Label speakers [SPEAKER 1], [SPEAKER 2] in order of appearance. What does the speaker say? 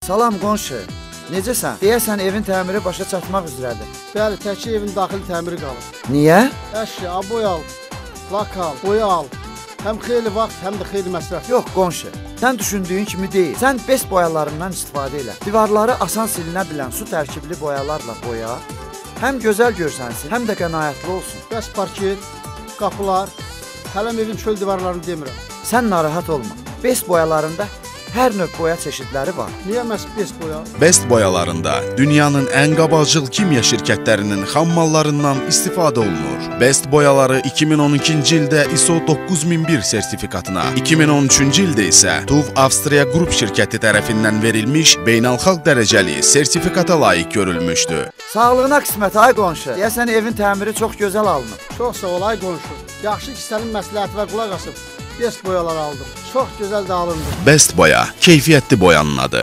[SPEAKER 1] Salam qonşu. Necəsən? Deyəsən evin təmiri başa çatmaq üzrədir.
[SPEAKER 2] Bəli, təkcə evin daxili təmiri qalır.
[SPEAKER 1] Niyə?
[SPEAKER 2] Əşya, boy al, lak al, boya al. Həm xeyli vaxt, həm də xeyli məsrəf.
[SPEAKER 1] Yox qonşu. Sən düşündüyün kimi deyil. Sən best boyalarından istifadə elə. Divarları asan silinə bilən su tərkibli boyalarla boya. Həm gözəl görsənsin, həm də qənaətli olsun.
[SPEAKER 2] Bəs parket, qapılar, hələm evin çöl divarlarını demirəm.
[SPEAKER 1] Sən narahat olma. Best boyalarında hər növ boya çeşidləri var.
[SPEAKER 2] Niyə məhz best boya?
[SPEAKER 3] Best boyalarında dünyanın ən qabaqcıl kimya şirkətlərinin xam mallarından istifadə olunur. Best boyaları 2012-ci ildə ISO 9001 sertifikatına, 2013-cü ildə isə TÜV Avstriya Qrup şirkəti tərəfindən verilmiş beynəlxalq dərəcəli sertifikata layiq görülmüşdü.
[SPEAKER 1] Sağlığına qismət ay qonşu. Deyəsən evin təmiri çox gözəl alınıb.
[SPEAKER 2] Çox sağ ol ay qonşu. Yaxşı ki sənin məsləhəti və qulaq asıb best boyalar aldım. Çox gözəl də alındı.
[SPEAKER 3] Best boya, keyfiyyətli boyanın adı.